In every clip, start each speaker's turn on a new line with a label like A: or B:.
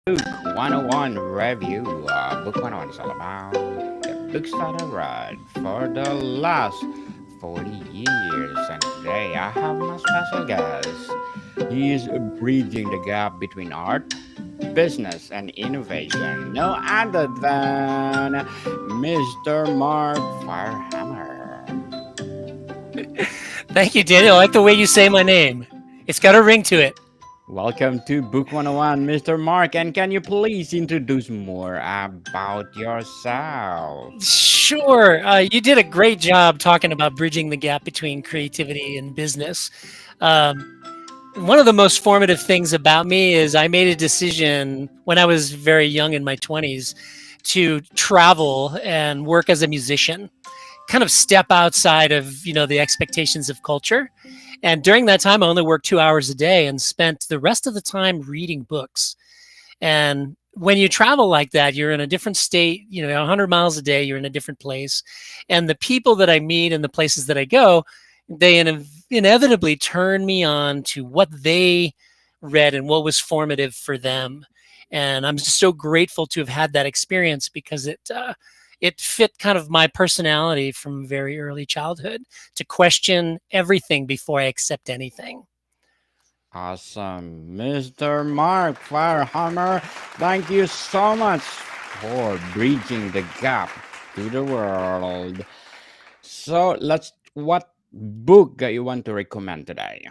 A: Book 101 review. Book 101 is all about the books that I read for the last 40 years. And today I have my special guest. He is bridging the gap between art, business, and innovation. No other than Mr. Mark Firehammer.
B: Thank you, Daniel. I like the way you say my name. It's got a ring to it.
A: Welcome to Book 101, Mr. Mark. And can you please introduce more about yourself?
B: Sure. You did a great job talking about bridging the gap between creativity and business. Um, One of the most formative things about me is I made a decision when I was very young in my 20s to travel and work as a musician, kind of step outside of, the expectations of culture. And during that time, I only worked 2 hours a day and spent the rest of the time reading books. And when you travel like that, you're in a different state, 100 miles a day, you're in a different place. And the people that I meet and the places that I go, they inevitably turn me on to what they read and what was formative for them. And I'm just so grateful to have had that experience because it fit kind of my personality from very early childhood to question everything before I accept anything.
A: Awesome. Mr. Mark Firehammer, thank you so much for bridging the gap to the world. So what book that you want to recommend today?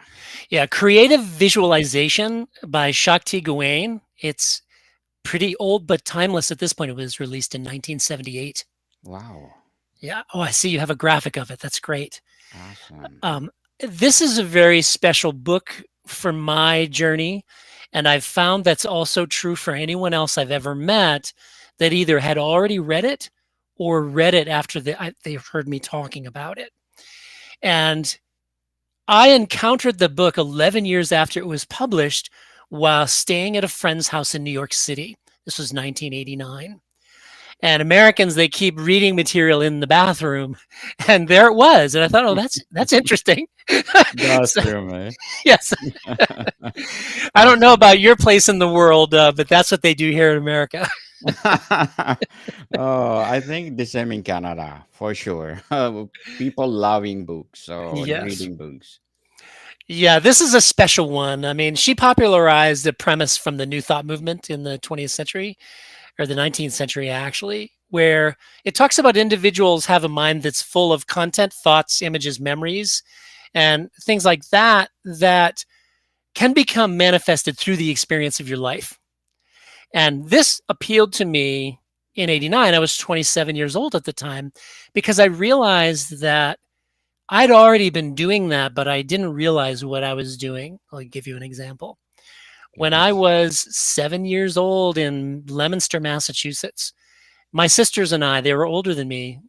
B: Yeah, Creative Visualization by Shakti Gawain. It's pretty old but timeless at this point. It was released in 1978.
A: Wow,
B: Yeah. Oh, I see you have a graphic of it. That's great.
A: awesome.
B: Um, this is a very special book for my journey. And I've found that's also true for anyone else I've ever met that either had already read it or read it after they've heard me talking about it. And I encountered the book 11 years after it was published while staying at a friend's house in New York City. This was 1989. And Americans, they keep reading material in the bathroom, and there it was. And I thought, oh, that's interesting.
A: That's
B: So,
A: true, man.
B: yes, I don't know
A: Awesome.
B: about your place in the world, but that's what they do here in America.
A: Oh, I think the same in Canada for sure. People loving books or
B: Yes.
A: reading books.
B: Yeah, this is a special one. I mean, she popularized the premise from the New Thought movement in the 20th century or the 19th century, actually, where it talks about individuals have a mind that's full of content, thoughts, images, memories, and things like that that can become manifested through the experience of your life. And this appealed to me in 89. I was 27 years old at the time because I realized that I'd already been doing that, but I didn't realize what I was doing. I'll give you an example. When I
A: Yes.
B: was 7 years old in Leominster, Massachusetts, my sisters and I, they were older than me,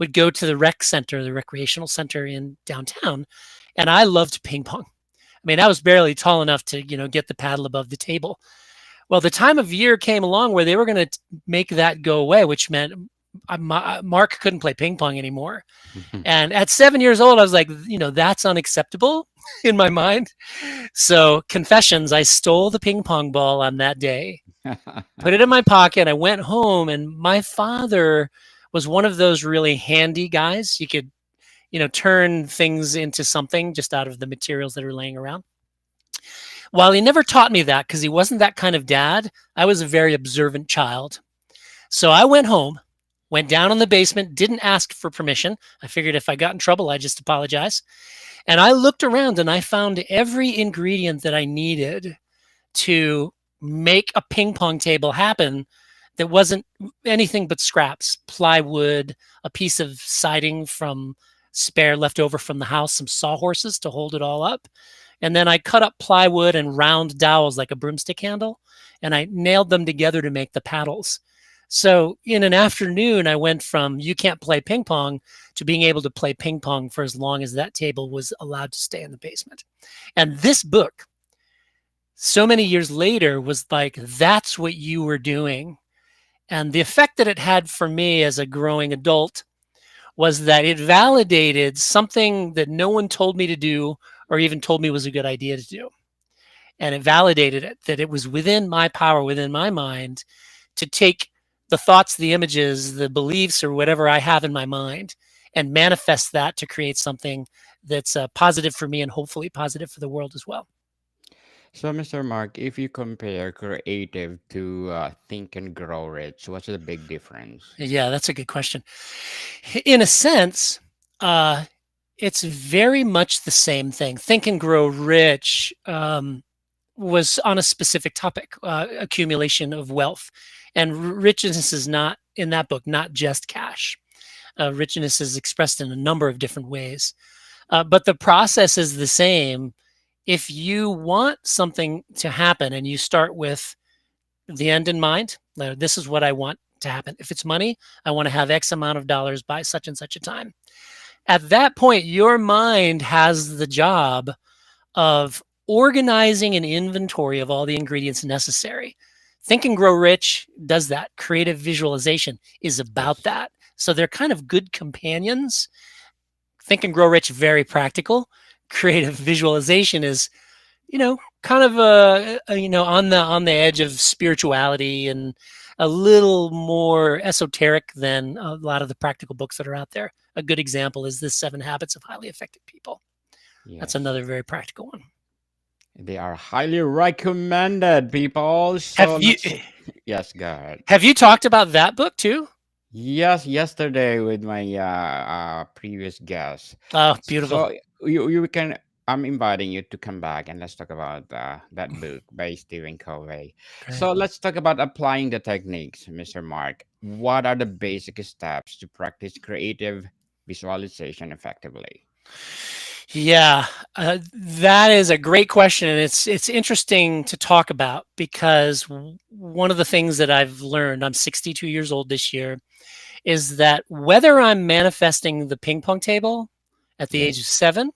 B: would go to the rec center, the recreational center in downtown, and I loved ping pong. I mean, I was barely tall enough to, get the paddle above the table. Well, the time of year came along where they were going to make that go away, which meant Mark couldn't play ping pong anymore. And at 7 years old, I was like, that's unacceptable in my mind. So, confessions, I stole the ping pong ball on that day, put it in my pocket. I went home, and my father was one of those really handy guys. You could, turn things into something just out of the materials that are laying around. While he never taught me that because he wasn't that kind of dad, I was a very observant child. So I went home, went down in the basement, didn't ask for permission. I figured if I got in trouble, I'd just apologize. And I looked around and I found every ingredient that I needed to make a ping pong table happen that wasn't anything but scraps, plywood, a piece of siding from spare left over from the house, some sawhorses to hold it all up. And then I cut up plywood and round dowels like a broomstick handle, and I nailed them together to make the paddles. So in an afternoon, I went from you can't play ping pong to being able to play ping pong for as long as that table was allowed to stay in the basement. And this book, so many years later, was like, that's what you were doing. And the effect that it had for me as a growing adult was that it validated something that no one told me to do or even told me was a good idea to do. and it validated it that it was within my power, within my mind, to take the thoughts, the images, the beliefs, or whatever I have in my mind and manifest that to create something that's positive for me and hopefully positive for the world as well.
A: So, Mr. Mark, if you compare creative to think and grow rich, what's the big difference?
B: Yeah, that's a good question. In a sense, uh, it's very much the same thing. Think and Grow Rich was on a specific topic, accumulation of wealth. And richness is not, in that book, not just cash. Richness is expressed in a number of different ways. But the process is the same. If you want something to happen and you start with the end in mind, this is what I want to happen. If it's money, I want to have X amount of dollars by such and such a time. At that point, your mind has the job of organizing an inventory of all the ingredients necessary. Think and Grow Rich does that. Creative visualization is about
A: Yes.
B: that. So they're kind of good companions. Think and Grow Rich, very practical. Creative visualization is, kind of on the edge of spirituality and a little more esoteric than a lot of the practical books that are out there. A good example is this 7 Habits of Highly Effective People. That's
A: Yes.
B: another very practical one.
A: They are highly recommended, people. So
B: Have you
A: let's. Yes, go ahead.
B: have you talked about that book too?
A: Yes, yesterday with my previous guest.
B: Oh, beautiful.
A: So you can. I'm inviting you to come back and let's talk about that book by Stephen Covey.
B: Great.
A: So let's talk about applying the techniques, Mr. Mark. What are the basic steps to practice creative visualization effectively?
B: Yeah, that is a great question, and it's interesting to talk about because one of the things that I've learned, I'm 62 years old this year, is that whether I'm manifesting the ping pong table at the age of
A: Yes.
B: 7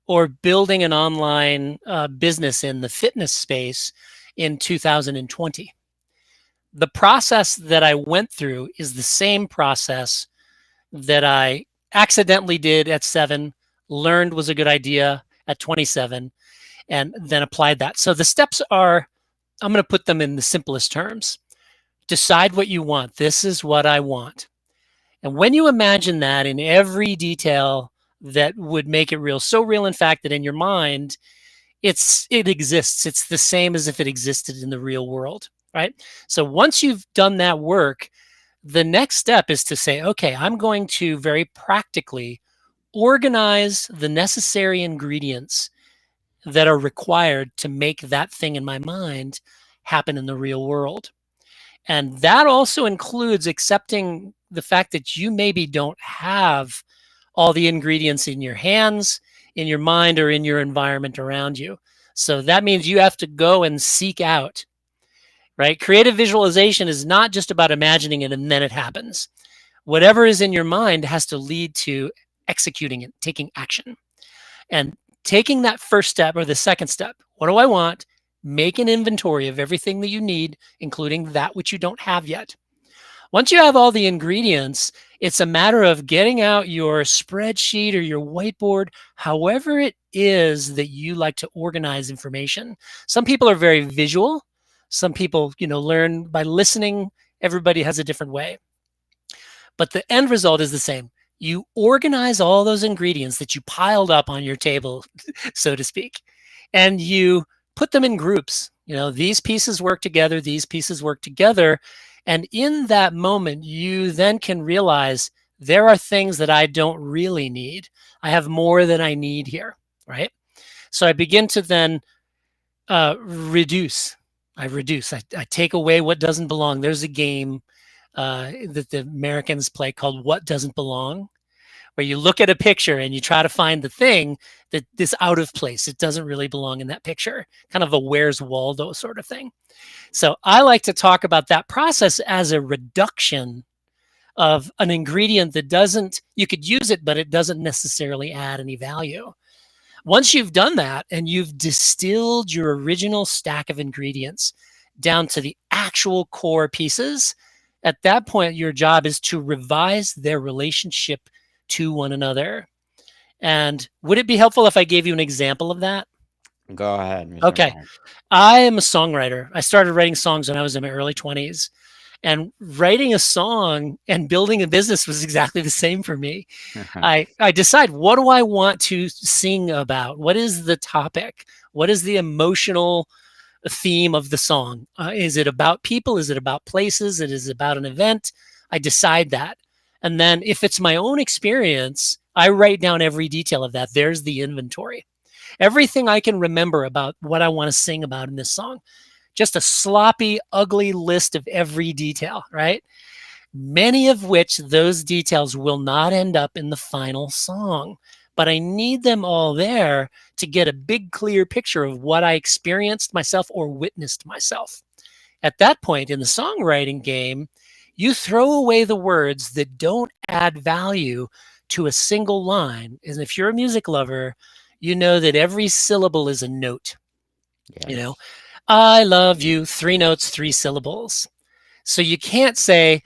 B: or building an online business in the fitness space in 2020, the process that I went through is the same process that I accidentally did at 7, learned was a good idea at 27, and then applied that. So the steps are, I'm going to put them in the simplest terms. Decide what you want. This is what I want. And when you imagine that in every detail that would make it real, so real in fact that in your mind it exists. It's the same as if it existed in the real world, right? So once you've done that work, the next step is to say, okay, I'm going to very practically organize the necessary ingredients that are required to make that thing in my mind happen in the real world. And that also includes accepting the fact that you maybe don't have all the ingredients in your hands, in your mind, or in your environment around you. So that means you have to go and seek out, right? Creative visualization is not just about imagining it and then it happens. Whatever is in your mind has to lead to executing it, taking action. And taking that first step or the second step, what do I want? Make an inventory of everything that you need, including that which you don't have yet. Once you have all the ingredients, it's a matter of getting out your spreadsheet or your whiteboard, however it is that you like to organize information. Some people are very visual. Some people, learn by listening. Everybody has a different way. But the end result is the same. You organize all those ingredients that you piled up on your table, so to speak, and you put them in groups. These pieces work together, these pieces work together. And in that moment, you then can realize there are things that I don't really need. I have more than I need here, right? So I begin to then reduce. I reduce. I take away what doesn't belong. There's a game that the Americans play called What Doesn't Belong, where you look at a picture and you try to find the thing that is out of place. It doesn't really belong in that picture, kind of a Where's Waldo sort of thing. So I like to talk about that process as a reduction of an ingredient that doesn't, you could use it, but it doesn't necessarily add any value. Once you've done that and you've distilled your original stack of ingredients down to the actual core pieces, at that point, your job is to revise their relationship to one another. And would it be helpful if I gave you an example of that?
A: Go ahead, Mr.
B: Okay.
A: Mike.
B: I am a songwriter. I started writing songs when I was in my early 20s. And writing a song and building a business was exactly the same for me. I decide, what do I want to sing about? What is the topic? What is the emotional theme of the song? Is it about people? Is it about places? It is about an event? I decide that. And then if it's my own experience, I write down every detail of that. There's the inventory. Everything I can remember about what I want to sing about in this song. Just a sloppy, ugly list of every detail, right? Many of which those details will not end up in the final song. But I need them all there to get a big, clear picture of what I experienced myself or witnessed myself. At that point in the songwriting game, you throw away the words that don't add value to a single line. And if you're a music lover, you know that every syllable is a note. You know,
A: Yes.
B: I love you, 3 notes, 3 syllables. So you can't say,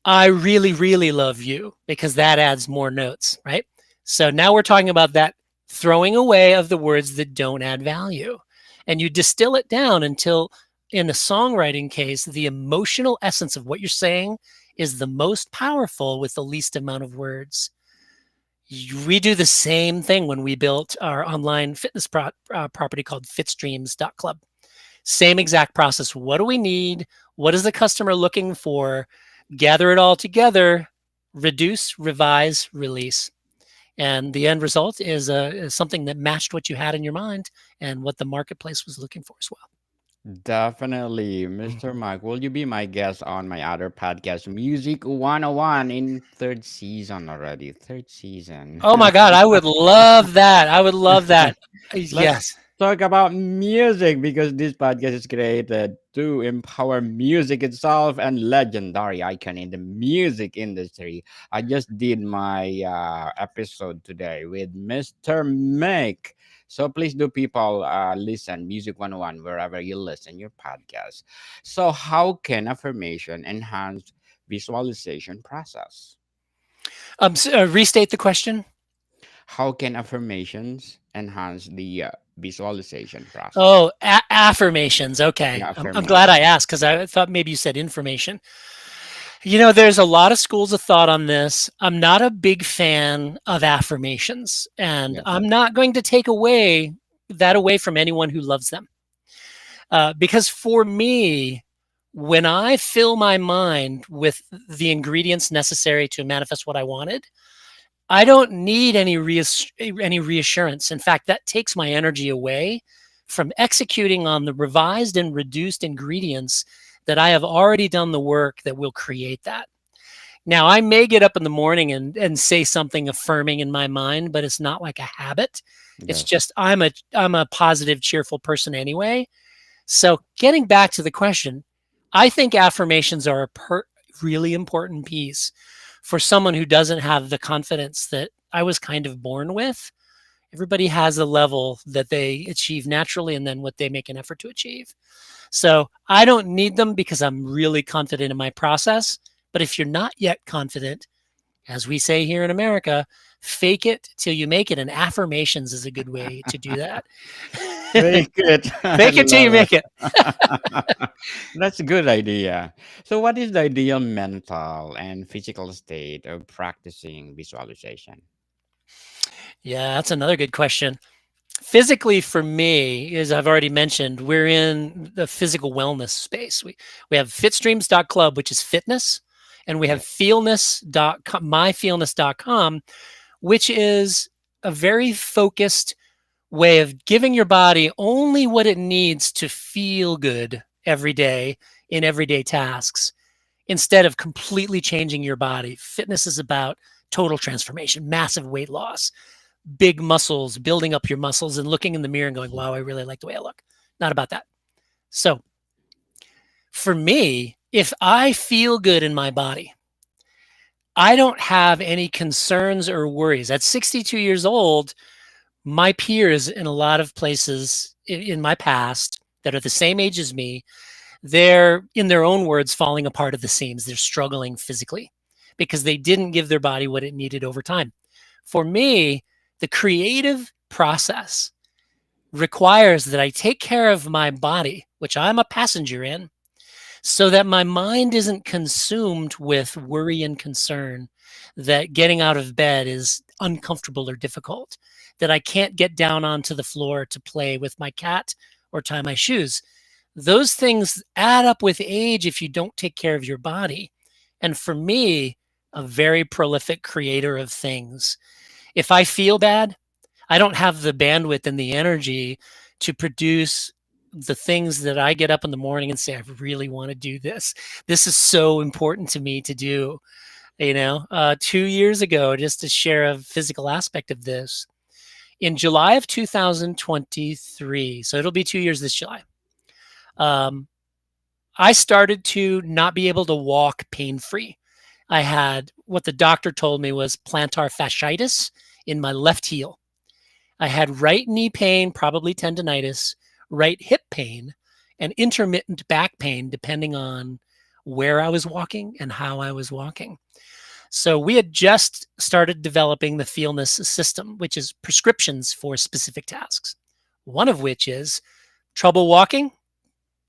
B: I really, really love you, because that adds more notes, right? So now we're talking about that throwing away of the words that don't add value. And you distill it down until, in a songwriting case, the emotional essence of what you're saying is the most powerful with the least amount of words. We do the same thing when we built our online fitness property called fitstreams.club. Same exact process. What do we need? What is the customer looking for? Gather it all together, reduce, revise, release. And the end result is something that matched what you had in your mind and what the marketplace was looking for as well.
A: Definitely, Mr. Mike. Will you be my guest on my other podcast, Music 101, in third season already? Third season.
B: Oh my God, I would love that. I would love that.
A: Let's
B: Yes.
A: talk about music because this podcast is created to empower music itself and legendary icon in the music industry. I just did my episode today with Mr. Mick. So please do people listen Music 101 wherever you listen your podcast. So how can affirmation enhance visualization process?
B: Restate the question.
A: How can affirmations enhance the visualization process?
B: Oh, affirmations. Okay.
A: Yeah,
B: I'm glad I
A: affirmation.
B: asked, because I thought maybe you said information. You know, there's a lot of schools of thought on this. I'm not a big fan of affirmations, and
A: Yes.
B: I'm not going to take away from anyone who loves them. Because for me, when I fill my mind with the ingredients necessary to manifest what I wanted, I don't need any reassurance. In fact, that takes my energy away from executing on the revised and reduced ingredients that I have already done the work that will create that. Now, I may get up in the morning and say something affirming in my mind, but it's not like a habit. It's
A: Yes.
B: just I'm a positive, cheerful person anyway. So, getting back to the question, I think affirmations are a really important piece for someone who doesn't have the confidence that I was kind of born with. Everybody has a level that they achieve naturally and then what they make an effort to achieve. So I don't need them because I'm really confident in my process. But if you're not yet confident, as we say here in America, fake it till you make it. And affirmations is a good way to do that.
A: Make it. I
B: Fake it till you
A: love
B: make it.
A: it. That's a good idea. So, what is the ideal mental and physical state of practicing visualization?
B: Yeah, that's another good question. Physically, for me, as I've already mentioned, we're in the physical wellness space. We have fitstreams.club, which is fitness, and we have
A: Yes.
B: feelness.com, myfeelness.com, which is a very focused way of giving your body only what it needs to feel good every day in everyday tasks, instead of completely changing your body. Fitness is about total transformation, massive weight loss, big muscles, building up your muscles and looking in the mirror and going, wow, I really like the way I look. Not about that. So for me, if I feel good in my body, I don't have any concerns or worries. At 62 years old, my peers in a lot of places in my past that are the same age as me, they're, in their own words, falling apart at the seams. They're struggling physically because they didn't give their body what it needed over time. For me, the creative process requires that I take care of my body, which I'm a passenger in, so that my mind isn't consumed with worry and concern that getting out of bed is uncomfortable or difficult, that I can't get down onto the floor to play with my cat or tie my shoes. Those things add up with age if you don't take care of your body. And for me, a very prolific creator of things. If I feel bad, I don't have the bandwidth and the energy to produce the things that I get up in the morning and say, I really want to do this. This is so important to me to do. 2 years ago, just to share a physical aspect of this, in July of 2023, so it'll be 2 years this July, um, I started to not be able to walk pain free. I had what the doctor told me was plantar fasciitis in my left heel. I had right knee pain, probably tendonitis, right hip pain, and intermittent back pain, depending on where I was walking and how I was walking. So we had just started developing the Feelness system, which is prescriptions for specific tasks. One of which is trouble walking.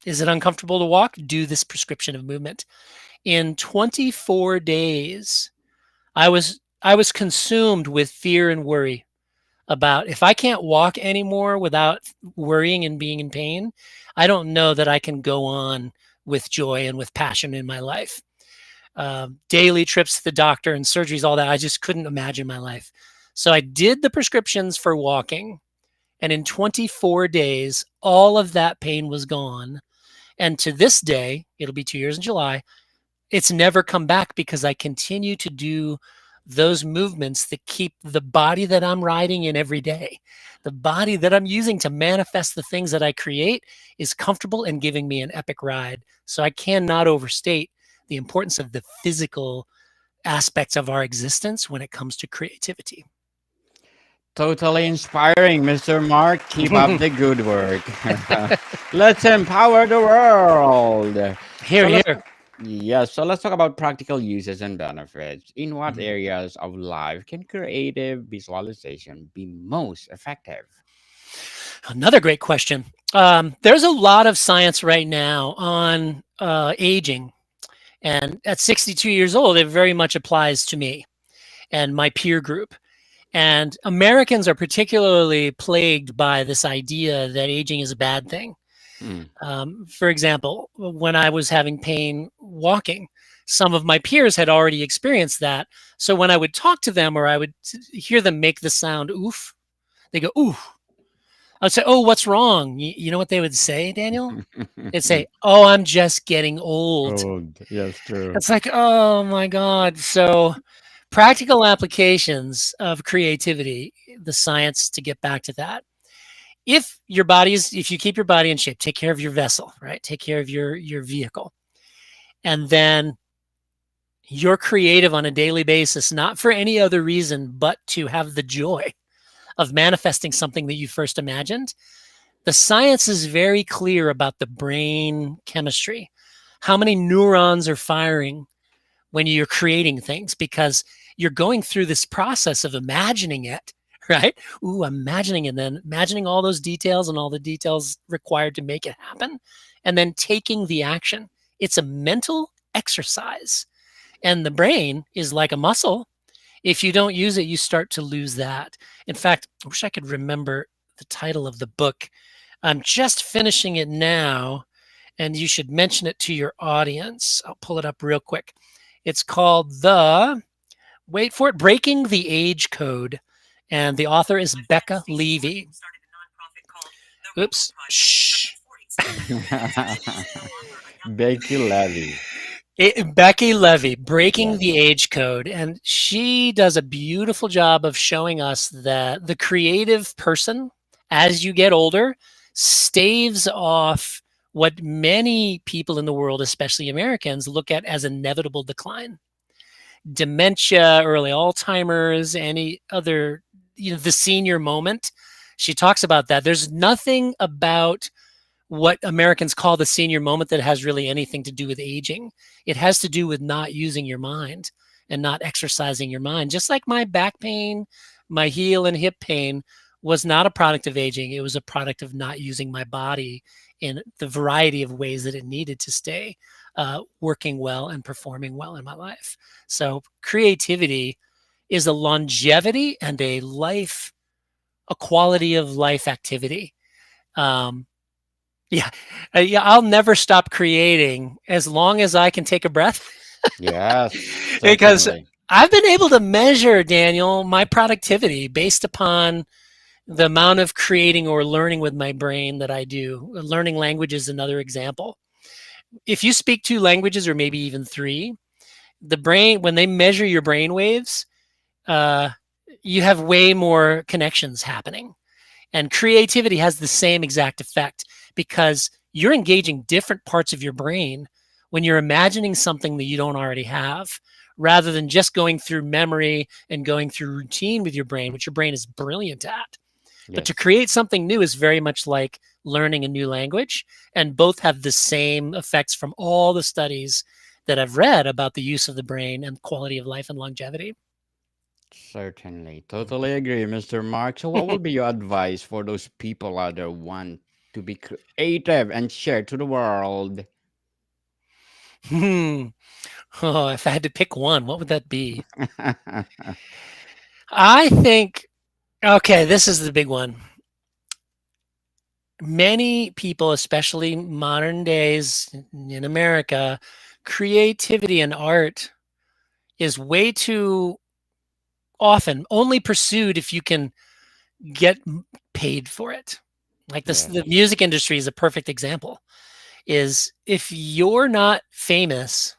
B: Is it uncomfortable to walk? Do this prescription of movement. In 24 days, I was consumed with fear and worry about if I can't walk anymore without worrying and being in pain, I don't know that I can go on with joy and with passion in my life. Daily trips to the doctor and surgeries, all that, I just couldn't imagine my life. So I did the prescriptions for walking, and in 24 days, all of that pain was gone. And to this day, it'll be 2 years in July, it's never come back because I continue to do those movements that keep the body that I'm riding in every day, the body that I'm using to manifest the things that I create, is comfortable and giving me an epic ride. So I cannot overstate the importance of the physical aspects of our existence when it comes to creativity.
A: Totally inspiring, Mr. Mark. Keep up the good work. Let's empower the world.
B: Here,
A: So let's
B: here.
A: so let's talk about practical uses and benefits. In what
B: Mhm.
A: areas of life can creative visualization be most effective?
B: Another great question. There's a lot of science right now on aging. And at 62 years old, it very much applies to me and my peer group. And Americans are particularly plagued by this idea that aging is a bad thing.
A: Hmm.
B: For example, when I was having pain walking, some of my peers had already experienced that. So when I would talk to them or I would hear them make the sound oof, they go, ooh. I would say, oh, what's wrong? You know what they would say, Daniel? They'd say, oh, I'm just getting old.
A: Oh, yes, true.
B: It's like, oh my God. So practical applications of creativity, the science to get back to that. If you keep your body in shape, take care of your vessel, right? Take care of your vehicle. And then you're creative on a daily basis, not for any other reason, but to have the joy of manifesting something that you first imagined. The science is very clear about the brain chemistry, how many neurons are firing when you're creating things, because you're going through this process of imagining it, right? Ooh, I'm imagining it, and then imagining all those details and all the details required to make it happen, and then taking the action. It's a mental exercise. And the brain is like a muscle. If you don't use it, you start to lose that. In fact, I wish I could remember the title of the book. I'm just finishing it now, and you should mention it to your audience. I'll pull it up real quick. It's called wait for it, Breaking the Age Code. And the author is Becca Levy. Oops. Shh.
A: Becky Levy.
B: Becky Levy, Breaking
A: Yes.
B: the Age Code. And she does a beautiful job of showing us that the creative person, as you get older, staves off what many people in the world, especially Americans, look at as inevitable decline. Dementia, early Alzheimer's, any other, the senior moment. She talks about that. There's nothing about what Americans call the senior moment that has really anything to do with aging. It has to do with not using your mind and not exercising your mind. Just like my back pain, my heel and hip pain was not a product of aging. It was a product of not using my body in the variety of ways that it needed to stay working well and performing well in my life. So creativity is a longevity and a quality of life activity. Um, yeah, yeah, I'll never stop creating as long as I can take a breath,
A: Yes,
B: because
A: certainly.
B: I've been able to measure, Daniel, my productivity based upon the amount of creating or learning with my brain that I do. Learning language is another example. If you speak two languages or maybe even three, the brain, when they measure your brain waves, uh, you have way more connections happening. And creativity has the same exact effect because you're engaging different parts of your brain when you're imagining something that you don't already have, rather than just going through memory and going through routine with your brain, which your brain is brilliant at. But to
A: Yes.
B: create something new is very much like learning a new language, and both have the same effects from all the studies that I've read about the use of the brain and quality of life and longevity.
A: Certainly. Totally agree, Mr. Mark. So what will be your advice for those people out there who want to be creative and share to the world?
B: Hmm. Oh, if I had to pick one, what would that be? I think, okay, this is the big one. Many people, especially modern days in America, creativity and art is way too often only pursued if you can get paid for it. Like this,
A: Yes.
B: the music industry is a perfect example. Is if you're not famous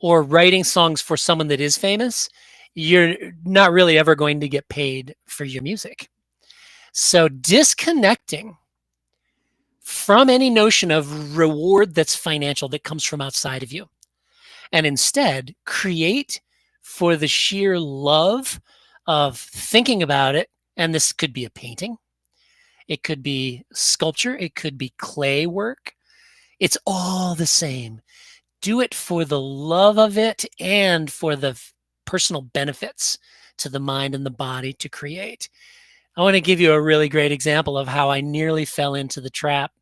B: or writing songs for someone that is famous, you're not really ever going to get paid for your music. So disconnecting from any notion of reward that's financial that comes from outside of you, and instead create for the sheer love of thinking about it. And this could be a painting, it could be sculpture, it could be clay work. It's all the same. Do it for the love of it and for the personal benefits to the mind and the body to create. I want to give you a really great example of how I nearly fell into the trap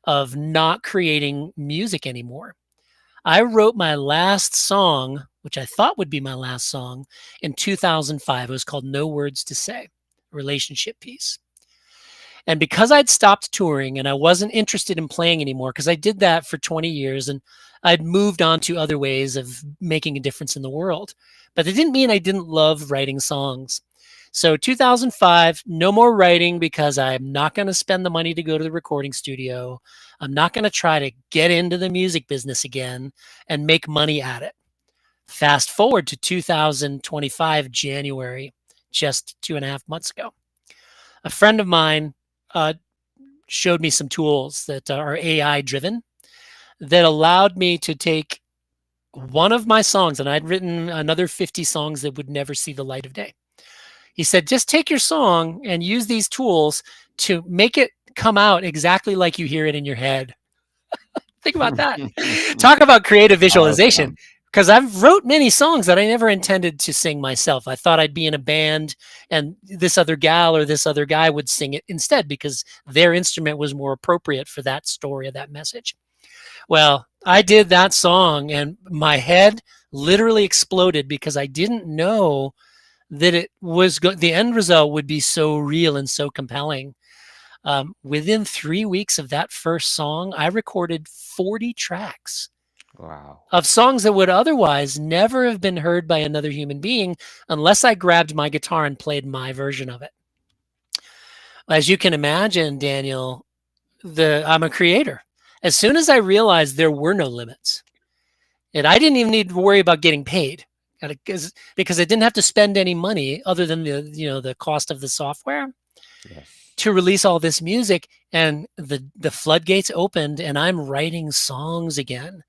B: of not creating music anymore. I wrote my last song, which I thought would be my last song, in 2005. It was called No Words to Say, a relationship piece. And because I'd stopped touring and I wasn't interested in playing anymore, because I did that for 20 years and I'd moved on to other ways of making a difference in the world. But it didn't mean I didn't love writing songs. So 2005, no more writing because I'm not going to spend the money to go to the recording studio. I'm not going to try to get into the music business again and make money at it. Fast forward to 2025, January, just 2.5 months ago. A friend of mine uh, showed me some tools that are AI driven that allowed me to take one of my songs, and I'd written another 50 songs that would never see the light of day. He said, just take your song and use these tools to make it come out exactly like you hear it in your head. Think about that. Talk about creative visualization.
A: Awesome.
B: Because I've wrote many songs that I never intended to sing myself. I thought I'd be in a band and this other gal or this other guy would sing it instead because their instrument was more appropriate for that story or that message. Well, I did that song and my head literally exploded because I didn't know that the end result would be so real and so compelling. Within 3 weeks of that first song, I recorded 40 tracks
A: Wow.
B: of songs that would otherwise never have been heard by another human being unless I grabbed my guitar and played my version of it. As you can imagine, Daniel, I'm a creator. As soon as I realized there were no limits, and I didn't even need to worry about getting paid because I didn't have to spend any money other than the cost of the software
A: Yes.
B: to release all this music, and the floodgates opened and I'm writing songs again.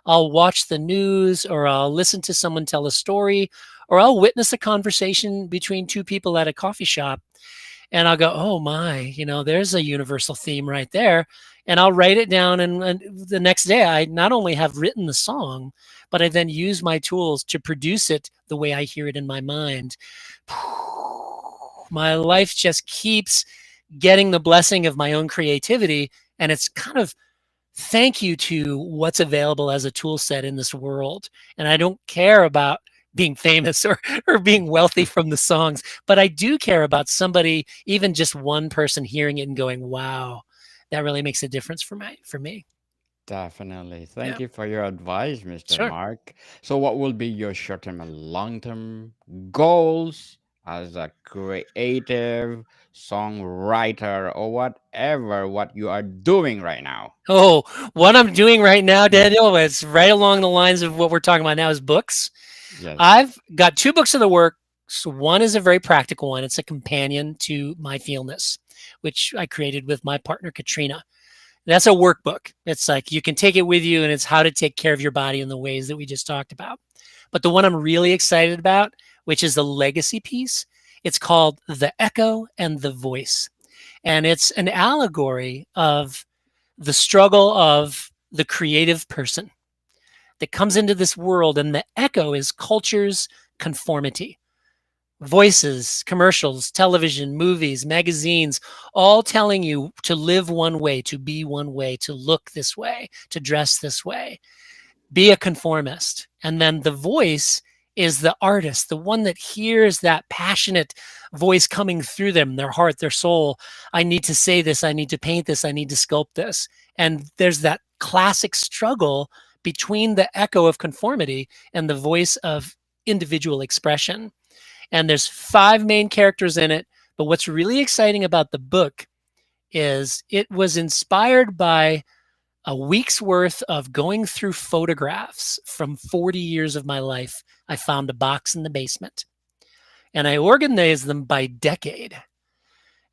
B: I'll watch the news or I'll listen to someone tell a story or I'll witness a conversation between two people at a coffee shop and I'll go, "Oh my, there's a universal theme right there." And I'll write it down and the next day I not only have written the song, but I then use my tools to produce it the way I hear it in my mind. My life just keeps getting the blessing of my own creativity. And it's kind of thank you to what's available as a tool set in this world. And I don't care about being famous or being wealthy from the songs, but I do care about somebody, even just one person hearing it and going, wow, that really makes a difference for me.
A: Definitely. Thank
B: Yeah,
A: you for your advice, Mr.
B: sure.
A: Mark. So, what will be your short term and long term goals as a creative songwriter or whatever what you are doing right now?
B: Oh, what I'm doing right now, Daniel, it's right along the lines of what we're talking about now is books.
A: Yes.
B: I've got two books of the works. One is a very practical one. It's a companion to My Feelness, which I created with my partner Katrina. That's a workbook. It's like you can take it with you, and it's how to take care of your body in the ways that we just talked about. But the one I'm really excited about, which is the legacy piece, it's called The Echo and the Voice. And it's an allegory of the struggle of the creative person that comes into this world. And the echo is culture's conformity. Voices, commercials, television, movies, magazines, all telling you to live one way, to be one way, to look this way, to dress this way, be a conformist. And then the voice is the artist, the one that hears that passionate voice coming through them, their heart, their soul. I need to say this, I need to paint this, I need to sculpt this. And there's that classic struggle between the echo of conformity and the voice of individual expression. And there's five main characters in it. But what's really exciting about the book is it was inspired by a week's worth of going through photographs from 40 years of my life. I found a box in the basement and I organized them by decade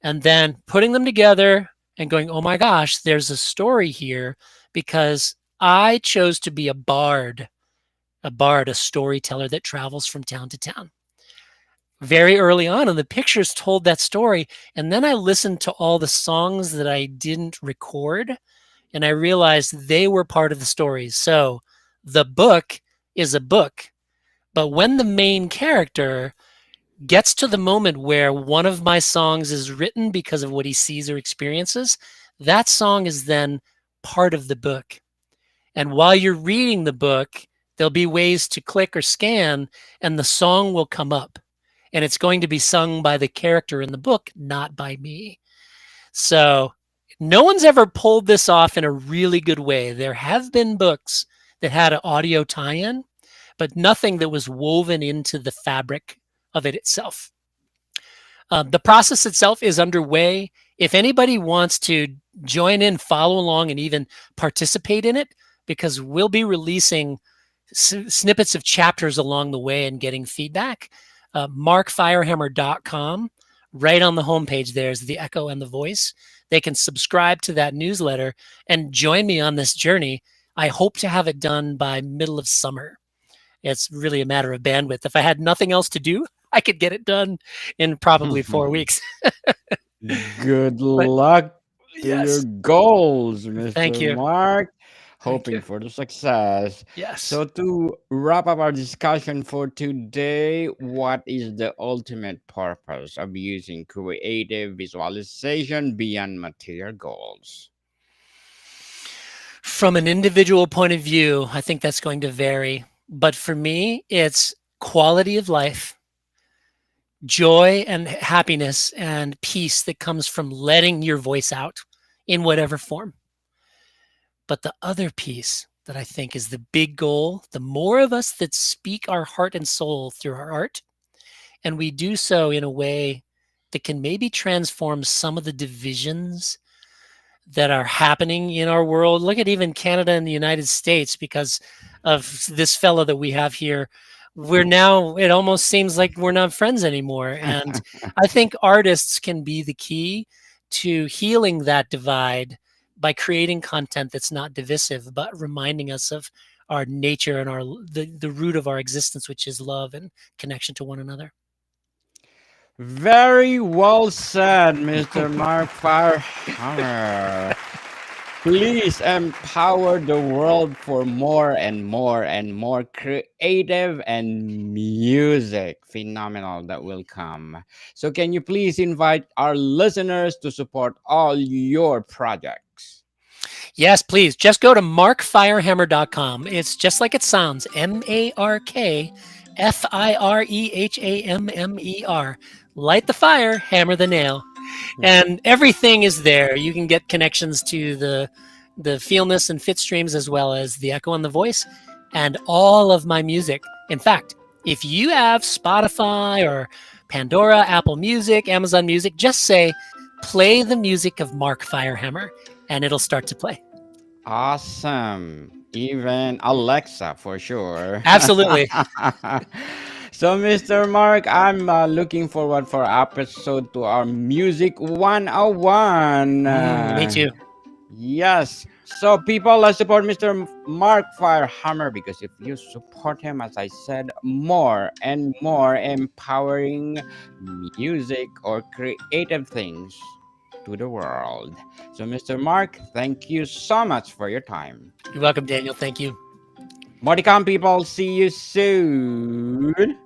B: and then putting them together and going, oh my gosh, there's a story here because I chose to be a storyteller that travels from town to town. Very early on, and the pictures told that story. And then I listened to all the songs that I didn't record and I realized they were part of the stories. So the book is a book, but when the main character gets to the moment where one of my songs is written because of what he sees or experiences, that song is then part of the book. And while you're reading the book, there'll be ways to click or scan, and the song will come up. And it's going to be sung by the character in the book, not by me. So no one's ever pulled this off in a really good way. There have been books that had an audio tie in, but nothing that was woven into the fabric of it itself. The process itself is underway. If anybody wants to join in, follow along, and even participate in it, because we'll be releasing snippets of chapters along the way and getting feedback, markfirehammer.com. Right on the homepage, there's the echo and the voice. They can subscribe to that newsletter and join me on this journey. I hope to have it done by middle of summer. It's really a matter of bandwidth. If I had nothing else to do, I could get it done in probably 4 weeks.
A: Good
B: But
A: luck to your
B: yes,
A: goals,
B: thank
A: Mr.
B: you.
A: Mark.
B: Thank
A: Hoping
B: you.
A: for the success.
B: Yes.
A: So, to wrap up our discussion for today, what is the ultimate purpose of using creative visualization beyond material goals?
B: From an individual point of view, I think that's going to vary. But for me, it's quality of life, joy and happiness and peace that comes from letting your voice out in whatever form. But the other piece that I think is the big goal, the more of us that speak our heart and soul through our art, and we do so in a way that can maybe transform some of the divisions that are happening in our world. Look at even Canada and the United States because of this fellow that we have here. We're now, it almost seems like we're not friends anymore. And I think artists can be the key to healing that divide by creating content that's not divisive, but reminding us of our nature and the root of our existence, which is love and connection to one another.
A: Very well said, Mr. Mark Firehammer. Please empower the world for more and more and more creative and music phenomenal that will come. So, can you please invite our listeners to support all your projects?
B: Yes, please. Just go to markfirehammer.com. It's just like it sounds, MarkFirehammer. Light the fire, hammer the nail. And everything is there. You can get connections to the Feelness and Fit streams, as well as the Echo and the Voice, and all of my music. In fact, if you have Spotify or Pandora, Apple Music, Amazon Music, just say play the music of Mark Firehammer and it'll start to play.
A: Awesome. Even Alexa for sure.
B: Absolutely.
A: So, Mr. Mark, I'm looking forward for episode to our Music 101.
B: Me too.
A: Yes. So, people, let's support Mr. Mark Firehammer because if you support him, as I said, more and more empowering music or creative things to the world. So, Mr. Mark, thank you so much for your time.
B: You're welcome, Daniel. Thank you.
A: Modicom people, see you soon.